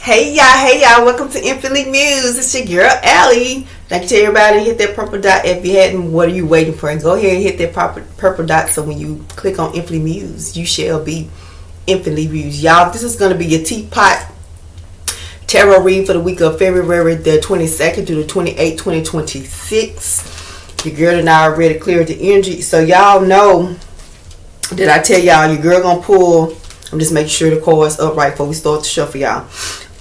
Hey y'all, welcome to Infinitely Muse. It's your girl Allie. Like to tell everybody to hit that purple dot. If you hadn't, what are you waiting for? And go ahead and hit that purple dot so when you click on Infinitely Muse, you shall be infinitely mused. Y'all, this is going to be your Teapot Tarot read for the week of February the 22nd through the 28th, 2026. Your girl and I already cleared the energy. So y'all know that I tell y'all your girl going to pull. I'm just making sure the card's upright before we start the show for y'all.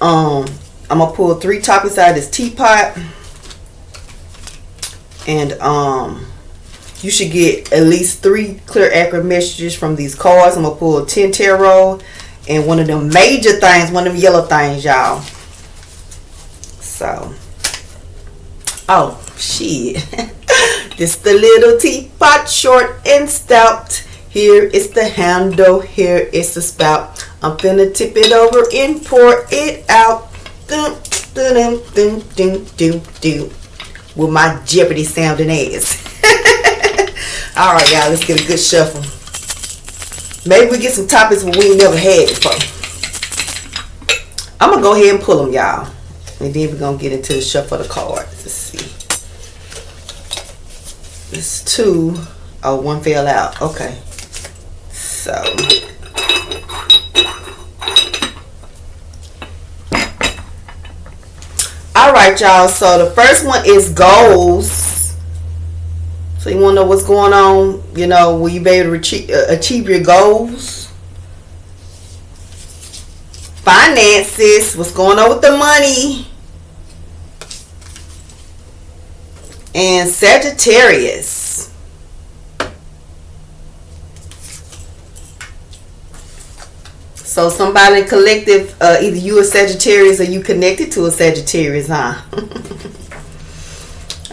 I'm gonna pull 3 topics out of this teapot, and you should get at least 3 clear, accurate messages from these cards. I'm gonna pull 10 tarot, and one of them major things, one of them yellow things, y'all. So, oh shit, this the little teapot, short and stout. Here is the handle, here is the spout. I'm finna tip it over and pour it out. With my Jeopardy sounding ass. Alright, y'all, let's get a good shuffle. Maybe we get some topics we ain't never had before. I'm gonna go ahead and pull them, y'all. And then we're gonna get into the shuffle of the cards. Let's see. It's 2. Oh, 1 fell out. Okay. So, alright, y'all. So the first one is goals. So you want to know what's going on? You know, will you be able to achieve your goals? Finances. What's going on with the money? And Sagittarius. So somebody in collective, either you a Sagittarius or you connected to a Sagittarius, huh?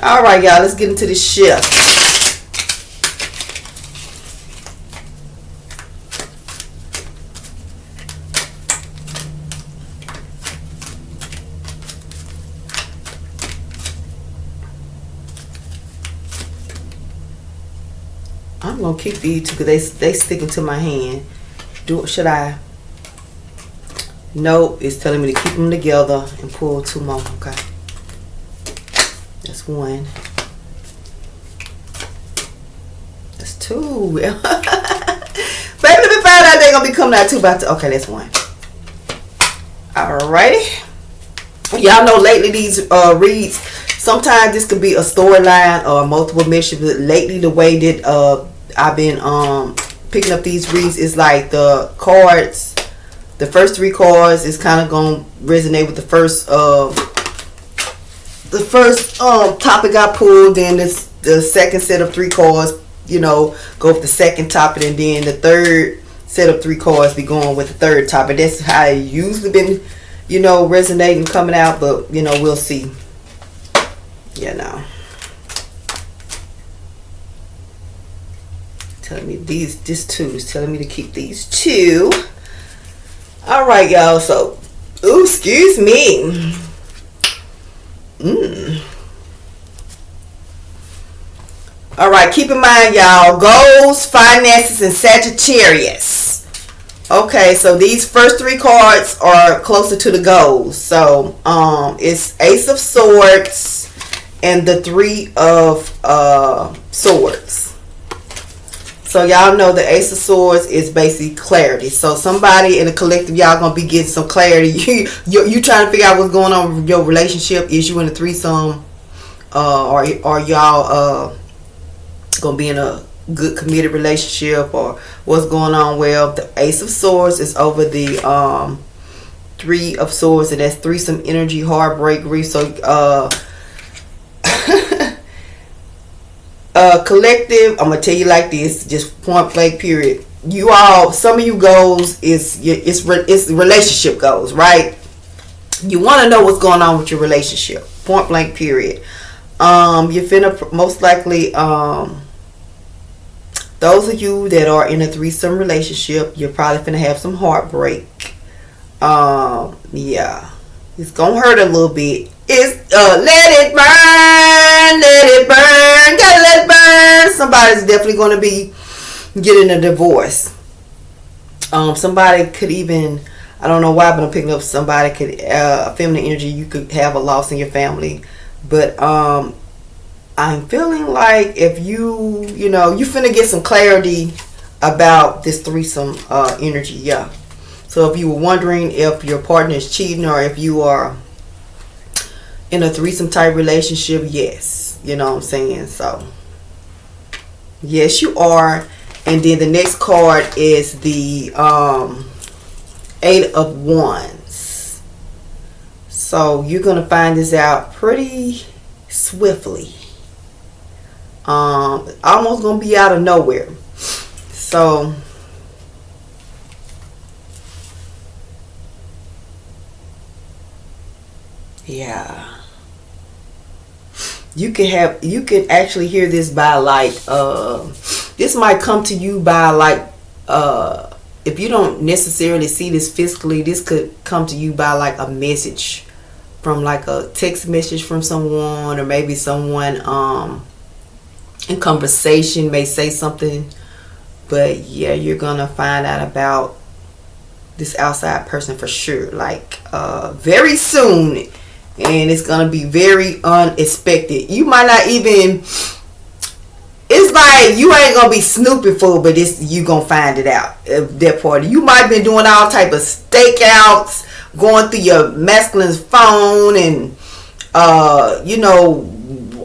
All right, y'all, let's get into the shift. I'm gonna keep these two because they sticking to my hand. Should I? Nope, it's telling me to keep them together and pull 2 more. Okay, that's 1. That's 2. Baby, let me find out they're gonna be coming out 2 by 2. Okay, that's 1. Alrighty, y'all know lately these reads, sometimes this could be a storyline or multiple missions, but lately the way that I've been picking up these reads is like the cards. The first 3 cards is kind of going to resonate with the first topic I pulled. Then the second set of 3 cards, you know, go with the second topic, and then the third set of 3 cards be going with the third topic. That's how it usually been, you know, resonating, coming out. But you know, we'll see. You know, telling me this 2 is telling me to keep these 2. All right, y'all. So, ooh, excuse me. All right, keep in mind, y'all, goals, finances, and Sagittarius. Okay, so these first 3 cards are closer to the goals. So, it's Ace of Swords and the 3 of Swords. So y'all know the Ace of Swords is basically clarity. So somebody in the collective, y'all gonna be getting some clarity. You trying to figure out what's going on with your relationship. Is you in a threesome, or y'all gonna be in a good committed relationship, or what's going on? Well, the Ace of Swords is over the 3 of Swords, and that's threesome energy, heartbreak, grief. So collective, I'm gonna tell you like this, just point blank period. You all, some of you goals is relationship goals, right? You want to know what's going on with your relationship, point blank period. You're finna most likely those of you that are in a threesome relationship, you're probably finna have some heartbreak. Yeah, it's gonna hurt a little bit. It's let it burn, gotta let it burn. Somebody's definitely going to be getting a divorce. Somebody could even I don't know why, but I'm picking up somebody could feminine energy. You could have a loss in your family, but I'm feeling like if you finna get some clarity about this threesome energy. Yeah. So if you were wondering if your partner is cheating or if you are in a threesome type relationship, yes, you know what I'm saying. So yes, you are. And then the next card is the Eight of Wands. So you're gonna find this out pretty swiftly. Almost gonna be out of nowhere. So yeah, you can actually hear this by like this might come to you by like if you don't necessarily see this physically, this could come to you by like a message from like a text message from someone, or maybe someone in conversation may say something. But yeah, you're gonna find out about this outside person for sure, like very soon, and it's gonna be very unexpected. You might not even, it's like you ain't gonna be snooping for, but you gonna find it out. That part, you might have been doing all type of stakeouts, going through your masculine's phone, and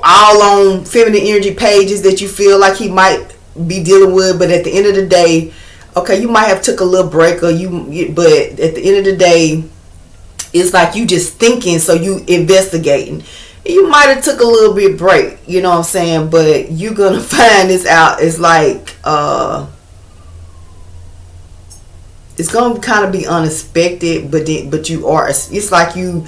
all on feminine energy pages that you feel like he might be dealing with. But at the end of the day, okay, you might have took a little break, or but at the end of the day, it's like you just thinking, so you investigating. You might have took a little bit break, you know what I'm saying, but you're gonna find this out. It's like it's gonna kind of be unexpected, but you are, it's like you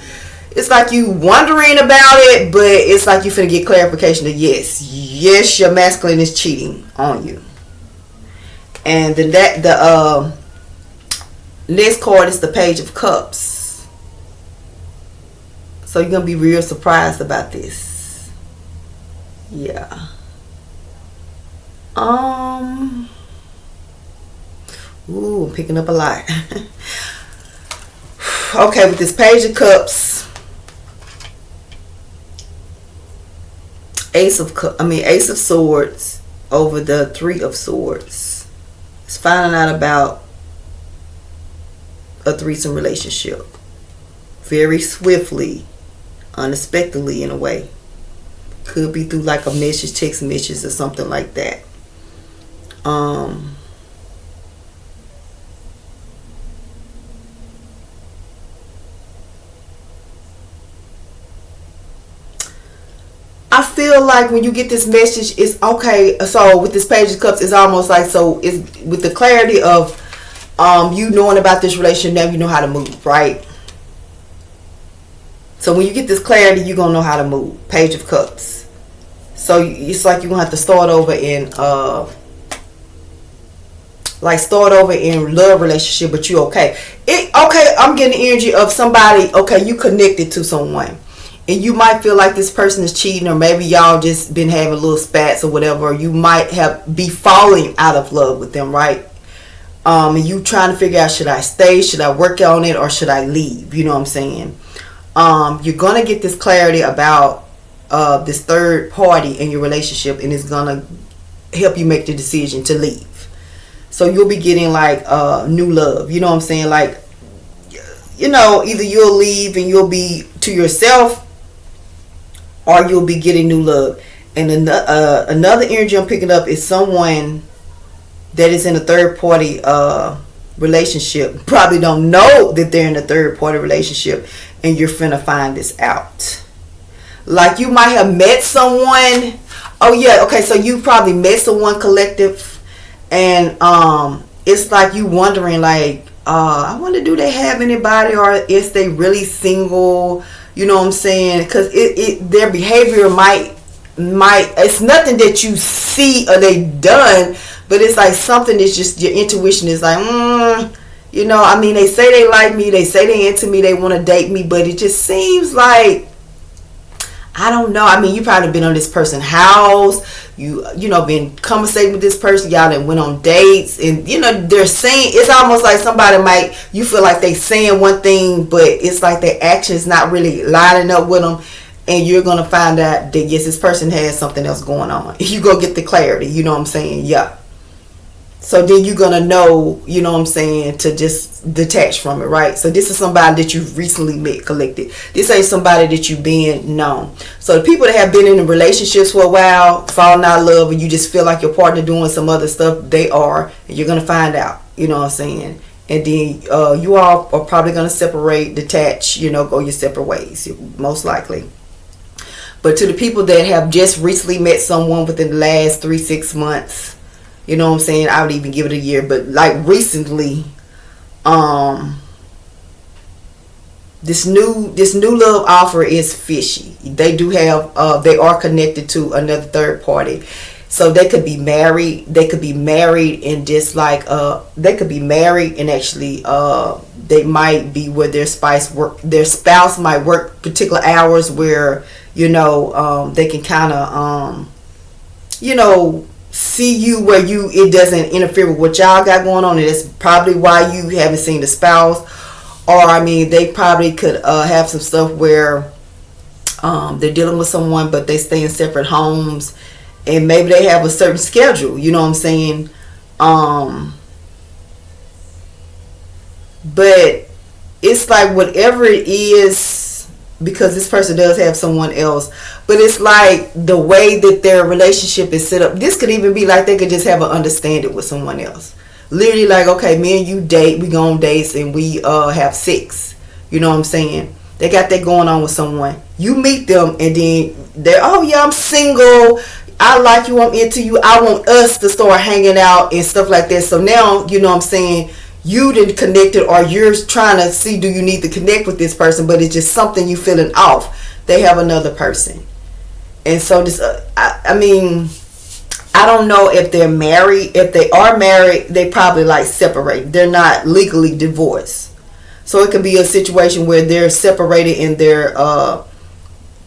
wondering about it, but it's like you finna get clarification that yes, your masculine is cheating on you. And then the next card is the Page of Cups. So you're gonna be real surprised about this. Yeah. Ooh, I'm picking up a lot. Okay, with this Page of Cups, Ace of Swords over the Three of Swords. It's finding out about a threesome relationship very swiftly, unexpectedly in a way. Could be through like a message, text message, or something like that. I feel like when you get this message, it's okay. So with this Page of Cups, it's almost like, so it's with the clarity of you knowing about this relationship, now you know how to move, right? So when you get this clarity, you're gonna know how to move. Page of Cups. So it's like you're gonna have to start over in love relationship, but you okay. I'm getting the energy of somebody, okay, you connected to someone. And you might feel like this person is cheating, or maybe y'all just been having little spats or whatever. Or you might be falling out of love with them, right? And you trying to figure out, should I stay, should I work on it, or should I leave? You know what I'm saying? You're gonna get this clarity about this third party in your relationship, and it's gonna help you make the decision to leave. So you'll be getting like new love. You know what I'm saying? Like, either you'll leave and you'll be to yourself, or you'll be getting new love. And another energy I'm picking up is someone that is in a third party relationship. Probably don't know that they're in a third party relationship, and you're finna find this out. Like you might have met someone. Oh yeah, okay, so you probably met someone collective, and it's like you wondering, like, I wonder, do they have anybody, or is they really single? You know what I'm saying? Because their behavior might it's nothing that you see or they done, but it's like something that's just your intuition is like, I mean, they say they like me, they say they into me, they want to date me, but it just seems like, I don't know. I mean, you probably been on this person's house. you know, been conversating with this person, y'all that went on dates, and you know, they're saying, it's almost like somebody might, you feel like they saying one thing, but it's like their actions not really lining up with them, and you're gonna find out that yes, this person has something else going on. You go get the clarity, you know what I'm saying? Yeah. So then you're going to know, you know what I'm saying, to just detach from it, right? So this is somebody that you've recently met, collected. This ain't somebody that you've been known. So the people that have been in relationships for a while, falling out of love, and you just feel like your partner doing some other stuff, they are. And you're going to find out, you know what I'm saying? And then you all are probably going to separate, detach, you know, go your separate ways, most likely. But to the people that have just recently met someone within the last 3-6 months, you know what I'm saying, I would even give it a year, but like recently, this new love offer is fishy. They do have they are connected to another third party. So they could be married, and just like they could be married, and actually they might be where their spouse might work particular hours where, you know, they can kind of you know, see you where it doesn't interfere with what y'all got going on, and that's probably why you haven't seen the spouse. Or I mean, they probably could have some stuff where they're dealing with someone, but they stay in separate homes, and maybe they have a certain schedule, you know what I'm saying? But it's like whatever it is, because this person does have someone else, but it's like the way that their relationship is set up. This could even be like they could just have an understanding with someone else. Literally like, okay, me and you date, we go on dates, and we have sex. You know what I'm saying? They got that going on with someone. You meet them, and then they're, oh yeah, I'm single, I like you, I'm into you, I want us to start hanging out and stuff like that. So now, you know what I'm saying, you didn't connect it, or you're trying to see, do you need to connect with this person, but it's just something you feeling off. They have another person. And so this, I mean, I don't know if they're married. If they are married, they probably like separate. They're not legally divorced. So it could be a situation where they're separated and their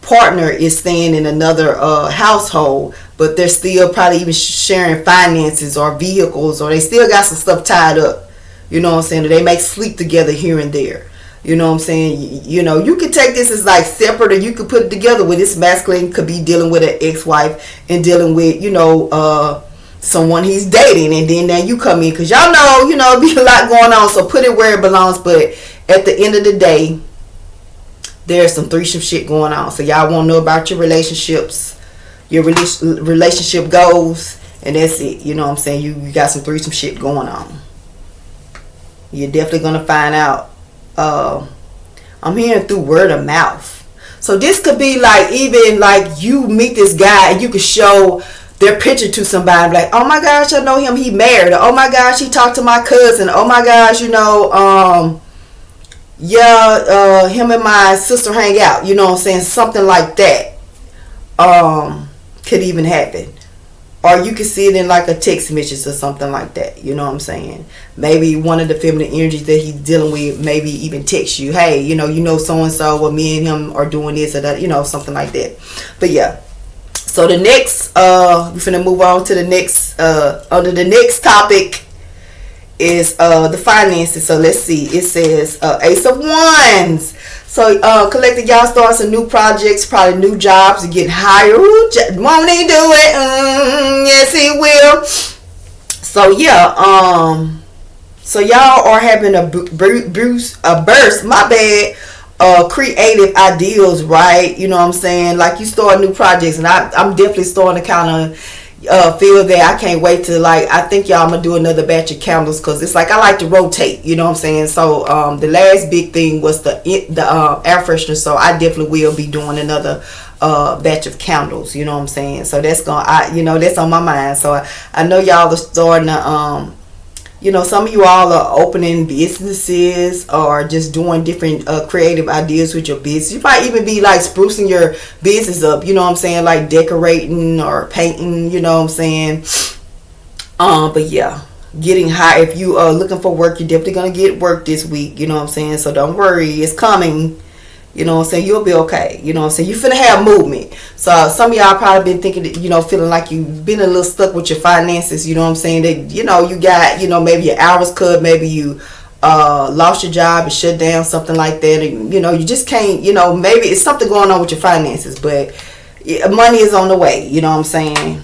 partner is staying in another household, but they're still probably even sharing finances or vehicles, or they still got some stuff tied up. You know what I'm saying? They may sleep together here and there. You know what I'm saying? You know, you could take this as like separate, or you could put it together with this masculine could be dealing with an ex-wife and dealing with, you know, someone he's dating, and then now you come in, because y'all know, you know, be a lot going on, so put it where it belongs. But at the end of the day, there's some threesome shit going on. So y'all want to know about your relationships, your relationship goals, and that's it. You know what I'm saying? You got some threesome shit going on. You're definitely going to find out. I'm hearing through word of mouth. So this could be like, even like you meet this guy and you could show their picture to somebody, like, oh my gosh, I know him, he married. Or, oh my gosh, he talked to my cousin. Oh my gosh, you know, him and my sister hang out. You know what I'm saying? Something like that could even happen. Or you can see it in like a text message or something like that. You know what I'm saying? Maybe one of the feminine energies that he's dealing with maybe even text you, hey, you know so-and-so, well, me and him are doing this or that, you know, something like that. But yeah. So the next, we're finna move on to the next, under the next topic is the finances. So let's see. It says Ace of Wands. So collective, y'all starting some new projects, probably new jobs, and getting hired. Won't he do it? Yes, he will. So yeah, so y'all are having a burst. My bad. Creative ideals, right? You know what I'm saying? Like you start new projects, and I'm definitely starting to kind of feel that I can't wait to, like, I think y'all, I'm gonna do another batch of candles, because it's like I like to rotate, you know what I'm saying? So the last big thing was the air freshener, so I definitely will be doing another batch of candles, you know what I'm saying? So that's that's on my mind. So I know y'all are starting to you know, some of you all are opening businesses or just doing different creative ideas with your business. You might even be like sprucing your business up, you know what I'm saying, like decorating or painting, you know what I'm saying. But yeah, getting high. If you are looking for work, you're definitely gonna get work this week, you know what I'm saying. So don't worry, it's coming. You know what I'm saying? You'll be okay. You know what I'm saying? You finna have movement. So some of y'all probably been thinking, feeling like you've been a little stuck with your finances. You know what I'm saying? That, you got, maybe your hours cut. Maybe you lost your job and shut down, something like that. And, you just can't, maybe it's something going on with your finances. But money is on the way. You know what I'm saying?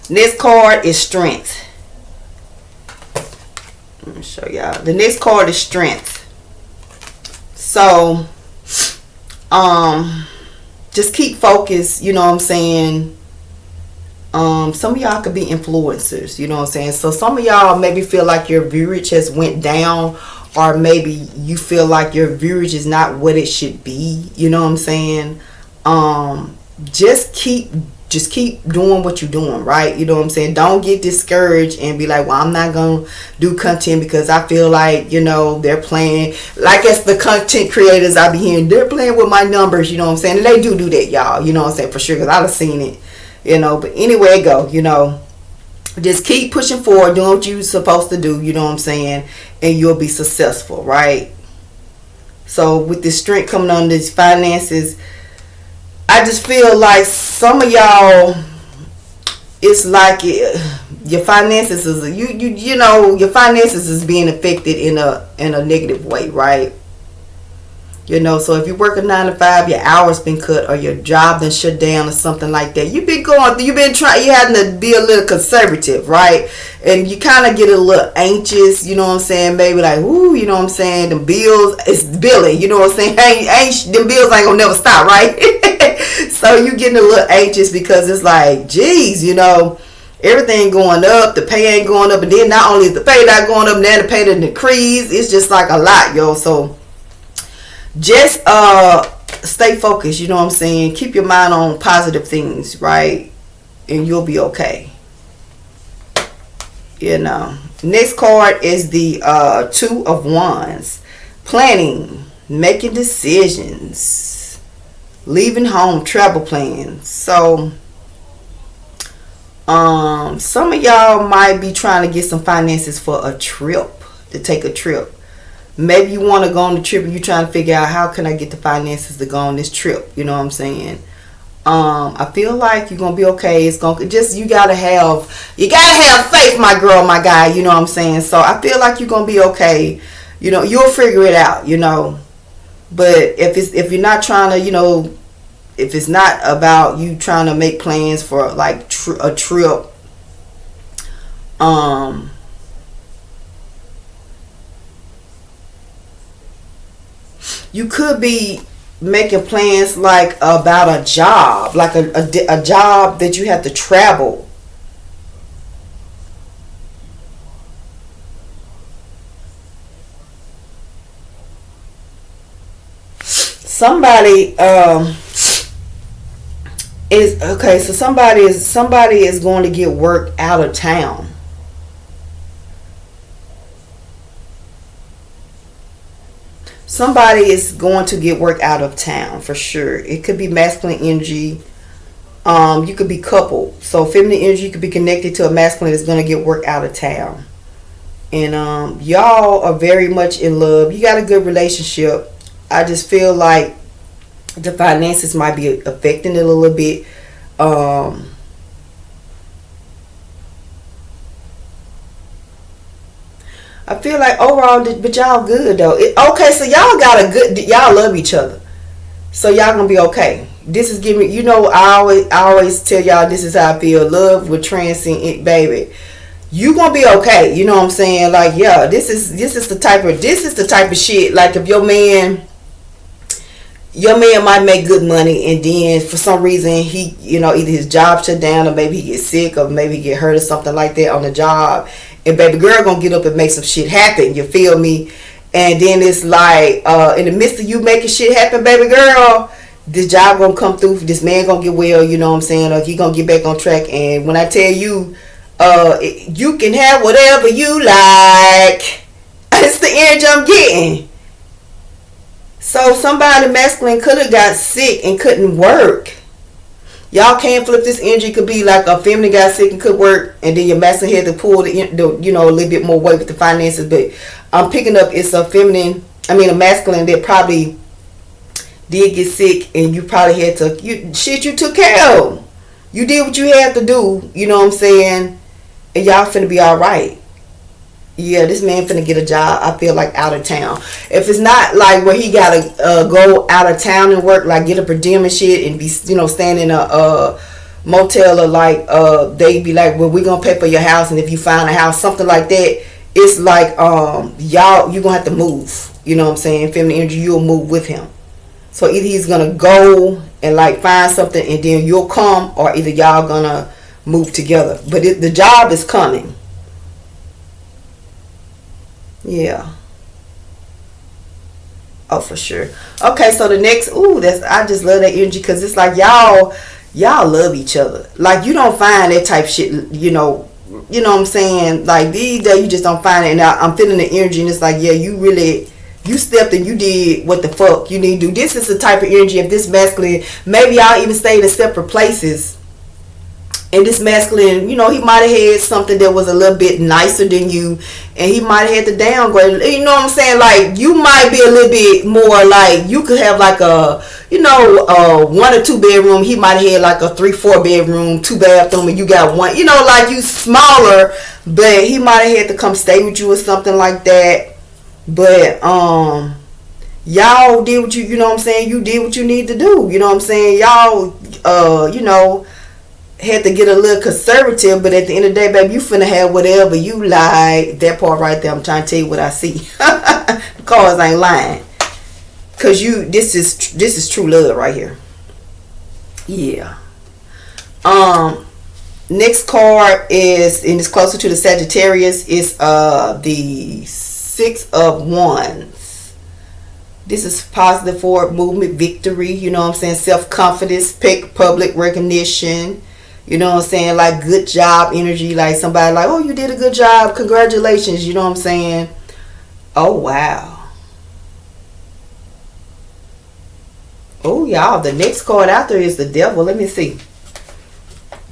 Next card is strength. Let me show y'all. The next card is strength. So, just keep focused, you know what I'm saying? Some of y'all could be influencers, you know what I'm saying? So some of y'all maybe feel like your viewage has went down, or maybe you feel like your viewage is not what it should be, you know what I'm saying? Just keep doing what you're doing, right? You know what I'm saying? Don't get discouraged and be like, well, I'm not going to do content because I feel like, they're playing. Like, as the content creators I be hearing, they're playing with my numbers, you know what I'm saying? And they do that, y'all, you know what I'm saying? For sure, because I've seen it, But anyway, go, just keep pushing forward, doing what you're supposed to do, you know what I'm saying? And you'll be successful, right? So with this strength coming on, these finances, I just feel like some of y'all, it's like your finances is your finances is being affected in a negative way, right? So if you work a 9 to 5, your hours been cut, or your job been shut down, or something like that. You having to be a little conservative, right? And you kind of get a little anxious, you know what I'm saying? Maybe like, ooh, you know what I'm saying? The bills, it's billing, you know what I'm saying? Them bills ain't gonna never stop, right? So you getting a little anxious because it's like, geez, everything going up, the pay ain't going up, and then not only is the pay not going up, now the pay done decrease. It's just like a lot, yo. So just stay focused, you know what I'm saying? Keep your mind on positive things, right? And you'll be okay. Next card is the 2 of Wands. Planning, making decisions, leaving home, travel plans. So some of y'all might be trying to get some finances for a trip, to take a trip. Maybe you want to go on the trip and you're trying to figure out, how can I get the finances to go on this trip? You know what I'm saying? I feel like you're gonna be okay. It's gonna you gotta have faith, my girl, my guy. You know what I'm saying? So I feel like you're gonna be okay. You'll figure it out. But if you're not trying to, if it's not about you trying to make plans for like a trip, you could be making plans like about a job, like a job that you have to travel. Somebody is okay. So somebody is going to get work out of town. Somebody is going to get work out of town for sure. It could be masculine energy. You could be coupled. So feminine energy could be connected to a masculine that's going to get work out of town. And y'all are very much in love. You got a good relationship. I just feel like the finances might be affecting it a little bit. I feel like overall, but y'all good though. Okay, so y'all love each other, so y'all gonna be okay. This is giving, I always tell y'all, this is how I feel. Love will transcend it, baby. You gonna be okay. You know what I'm saying? Like, yeah, this is the type of shit. Like, if your man might make good money, and then for some reason he, either his job shut down, or maybe he gets sick, or maybe he get hurt or something like that on the job. And baby girl gonna get up and make some shit happen. You feel me? And then it's like, in the midst of you making shit happen, baby girl, this job gonna come through. This man gonna get well. You know what I'm saying? Or he gonna get back on track. And when I tell you, you can have whatever you like. It's the energy I'm getting. So somebody masculine could have got sick and couldn't work. Y'all can't flip this energy. Could be like a feminine got sick and could work, and then your masculine had to pull a little bit more weight with the finances. But I'm picking up, it's a feminine a masculine that probably did get sick, and you probably had to, you took care of. You did what you had to do, you know what I'm saying? And y'all finna be alright. Yeah, this man finna get a job, I feel like, out of town. If it's not like where he gotta go out of town and work, like get a per diem and shit, and be, staying in a motel, or like they be like, well, we're gonna pay for your house, and if you find a house, something like that, it's like y'all, you gonna have to move. You know what I'm saying? Feminine energy, you'll move with him. So either he's gonna go and like find something, and then you'll come, or either y'all gonna move together. But the job is coming. Yeah. Oh, for sure. Okay, so the next, I just love that energy, because it's like y'all love each other. Like, you don't find that type shit, you know what I'm saying? Like, these days you just don't find it. And I'm feeling the energy, and it's like, yeah, you stepped and you did what the fuck you need to do. This is the type of energy of this masculine. Maybe y'all even stayed in separate places, and this masculine, he might have had something that was a little bit nicer than you, and he might have had to downgrade. You know what I'm saying? Like, you might be a little bit more, like, you could have like a 1 or 2 bedroom. He might have had like a 3-4 bedroom, 2 bathroom, and you got one. Like, you smaller, but he might have had to come stay with you or something like that. But y'all did what you know what I'm saying? You did what you need to do. You know what I'm saying? Y'all had to get a little conservative, but at the end of the day, baby, you finna have whatever you like. That part right there, I'm trying to tell you what I see. The cards ain't lying. Cause this is true love right here. Yeah. Next card is, and it's closer to the Sagittarius, is the 6 of Wands. This is positive forward movement, victory, you know what I'm saying? Self-confidence, public recognition, you know what I'm saying? Like, good job energy, like somebody like, oh, you did a good job, congratulations, you know what I'm saying? Oh, wow. Oh, y'all, the next card out there is the devil. Let me see.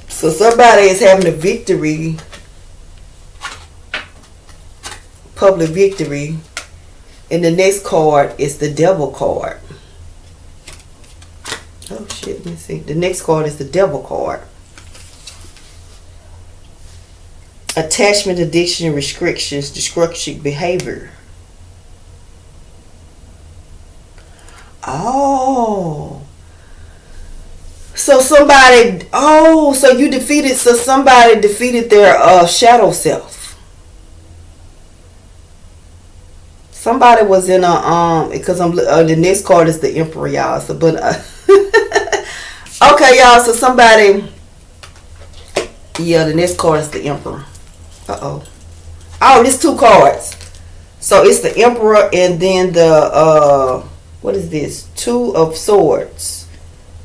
So somebody is having a victory, public victory, and the next card is the devil card. Oh shit, let me see. The next card is the devil card. Attachment, addiction, restrictions, destructive behavior. Oh. So somebody defeated their shadow self. Somebody was in a because the next card is the Emperor, y'all. So but okay, y'all, so somebody, yeah, the next card is the Emperor. Oh, there's 2 cards. So it's the Emperor, and then the what is this? 2 of Swords.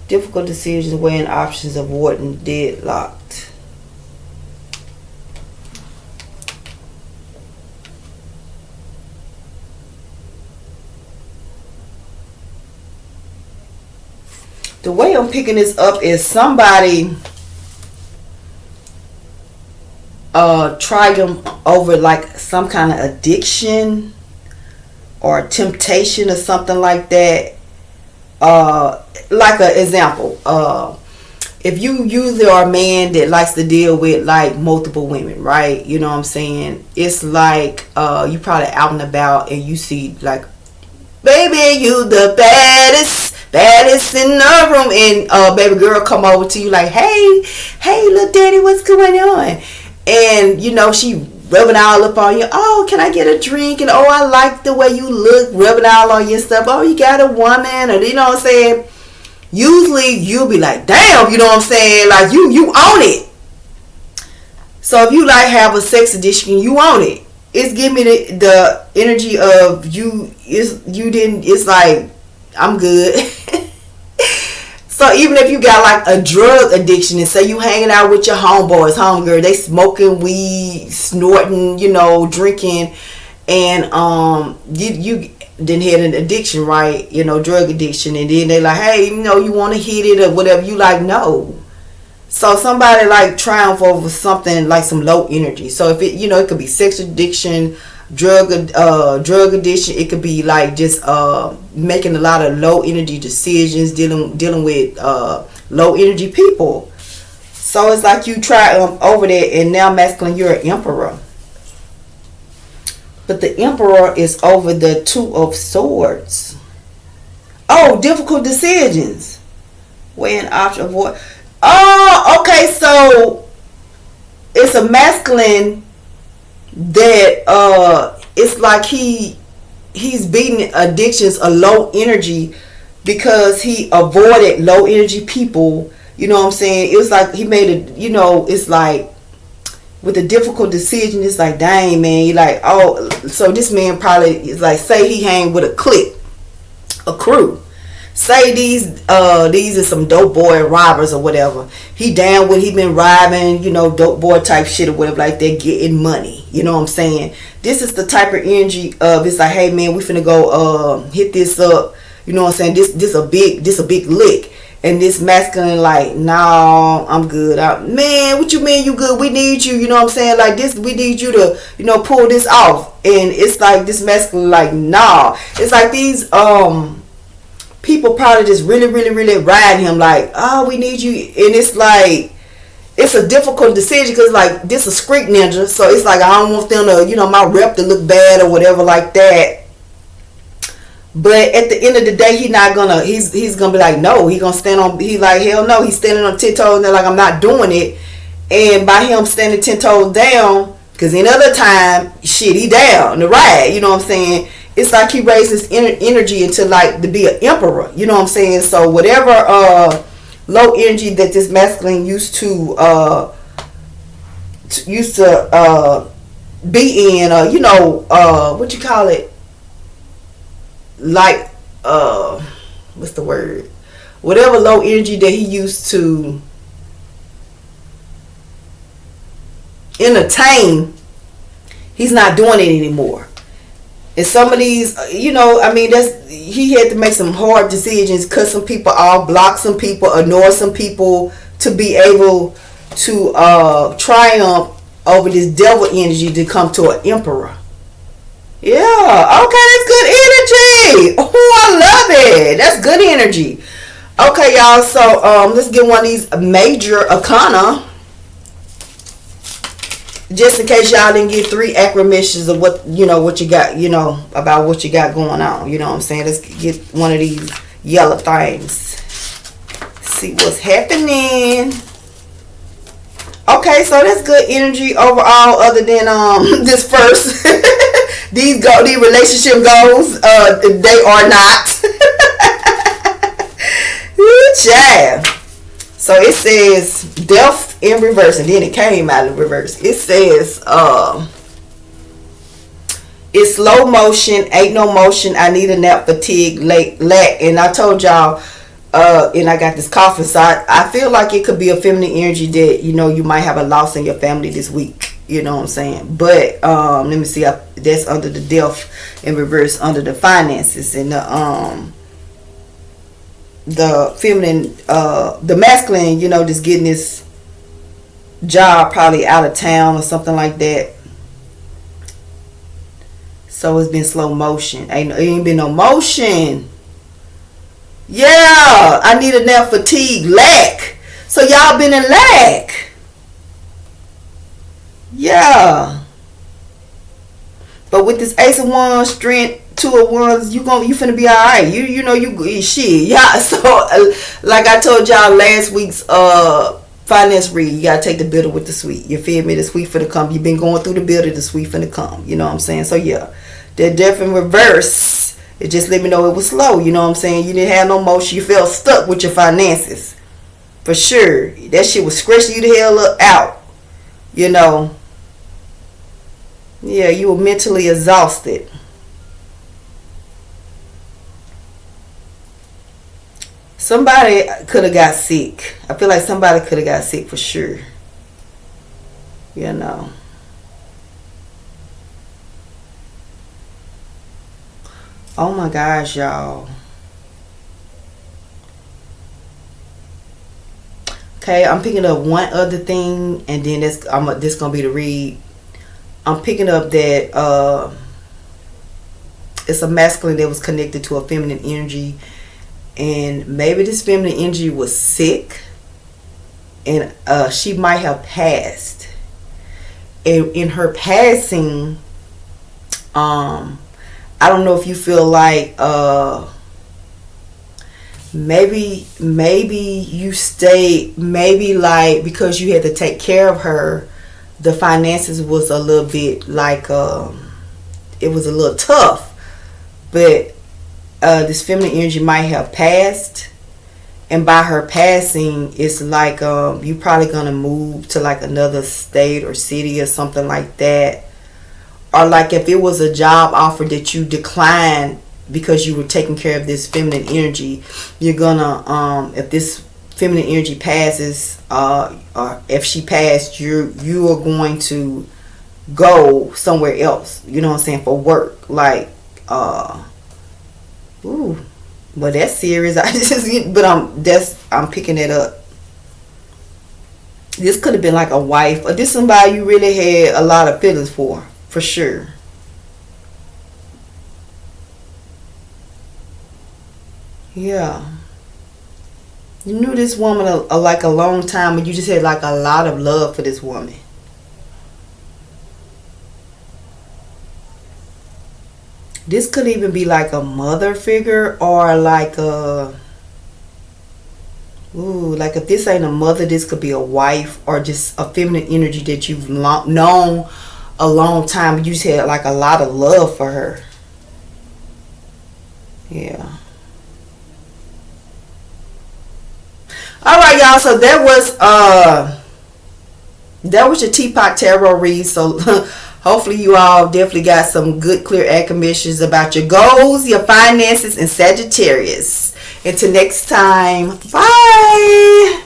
Difficult decisions, weighing options, avoiding deadlocked. The way I'm picking this up is somebody triumph over like some kind of addiction or temptation or something like that. Like an example, if you usually are a man that likes to deal with like multiple women, right? You know what I'm saying? It's like you probably out and about, and you see like, baby, you the baddest in the room, and baby girl come over to you like, hey little daddy, what's going on? And she rubbing all up on you. Oh, can I get a drink? And oh, I like the way you look, rubbing all on your stuff. Oh, you got a woman, or you know what I'm saying? Usually you'll be like, damn, you know what I'm saying? Like you own it. So if you like have a sex addiction, you own it. It's giving me the energy of you. It's like, I'm good. So even if you got like a drug addiction, and say you hanging out with your homeboys, homegirl, they smoking weed, snorting, drinking, and you then had an addiction, right? Drug addiction, and then they like, hey, you want to hit it or whatever. You like, no. So somebody like triumph over something like some low energy. So if it, it could be sex addiction, drug addiction. It could be like just making a lot of low energy decisions, dealing with low energy people. So it's like you try over that, and now masculine, you're an emperor. But the emperor is over the Two of Swords. Oh, difficult decisions. Weigh an option of what? Oh, okay. So it's a masculine that it's like he's beating addictions of low energy because he avoided low energy people. You know what I'm saying? It was like he made it. You know, it's like with a difficult decision. It's like, dang man, you like, oh, so this man probably is like, say he hang with a clique, a crew. Say these are some dope boy robbers or whatever. He down with, he been robbing, you know, dope boy type shit or whatever like that, getting money. You know what I'm saying? This is the type of energy of, it's like, hey man, we finna go hit this up. You know what I'm saying? This a big lick. And this masculine like, nah, I'm good. Man, what you mean you good? We need you. You know what I'm saying? Like this, we need you to, you know, pull this off. And it's like this masculine like, nah. It's like these people probably just really ride him like, oh, we need you. And it's like, it's a difficult decision because like this a street ninja, so it's like I don't want them to, you know, my rep to look bad or whatever like that. But at the end of the day, he's gonna be like, no, he gonna stand on, he like, hell no, he's standing on 10 toes and they're like, I'm not doing it. And by him standing 10 toes down, because any other time, shit, he down the ride, you know what I'm saying? It's like he raises energy into like to be an emperor, you know what I'm saying? So whatever low energy that this masculine used to be in, you know, what you call it, like what's the word? Whatever low energy that he used to entertain, he's not doing it anymore. And some of these, you know, I mean, he had to make some hard decisions, cut some people off, block some people, ignore some people to be able to triumph over this devil energy to come to an emperor. Yeah, okay, that's good energy. Oh, I love it. That's good energy. Okay, y'all, so let's get one of these major arcana. Just in case y'all didn't get 3 affirmations of what, you know, what you got, you know, about what you got going on. You know what I'm saying? Let's get one of these yellow things. See what's happening. Okay, so that's good energy overall, other than this first. These relationship goals, they are not. Yeah. So it says death in reverse, and then it came out of reverse. It says it's slow motion, ain't no motion. I need a nap, fatigue, lack. And I told y'all, and I got this cough inside. I feel like it could be a feminine energy that, you know, you might have a loss in your family this week. You know what I'm saying? But let me see. That's under the death in reverse, under the finances, and the feminine, the masculine, you know, just getting this job probably out of town or something like that. So it's been slow motion. Ain't been no motion. Yeah, I need a nap, fatigue, lack. So y'all been in lack. Yeah. But with this Ace of Wands, Strength, 2 of Wands, you finna be alright. You know you shit. Yeah. So like I told y'all last week's finance read, you gotta take the bitter with the sweet. You feel me? The sweet finna come. You've been going through the bitter, the sweet finna come. You know what I'm saying? So yeah, that death in reverse. It just let me know it was slow. You know what I'm saying? You didn't have no motion. You felt stuck with your finances. For sure. That shit was scratching you the hell out. You know. Yeah, you were mentally exhausted. Somebody could have got sick. I feel like somebody could have got sick for sure. You know. Oh my gosh, y'all. Okay, I'm picking up one other thing, and then this gonna be the read. I'm picking up that it's a masculine that was connected to a feminine energy, and maybe this feminine energy was sick, and she might have passed. And in her passing, I don't know if you feel like maybe you stayed, maybe like because you had to take care of her, the finances was a little bit like it was a little tough, but this feminine energy might have passed, and by her passing, it's like you probably gonna move to like another state or city or something like that, or like if it was a job offer that you declined because you were taking care of this feminine energy, you're gonna if this feminine energy passes, or if she passed, you are going to go somewhere else, you know what I'm saying, for work, like ooh, well that's serious. I'm picking it up. This could have been like a wife, or this somebody you really had a lot of feelings for sure. Yeah. You knew this woman like a long time, and you just had like a lot of love for this woman. This could even be like a mother figure, or like like if this ain't a mother, this could be a wife, or just a feminine energy that you've known a long time. You just had like a lot of love for her. Yeah. All right, y'all. So that was your Teapot Tarot read. So hopefully you all definitely got some good, clear affirmations about your goals, your finances, and Sagittarius. Until next time, bye.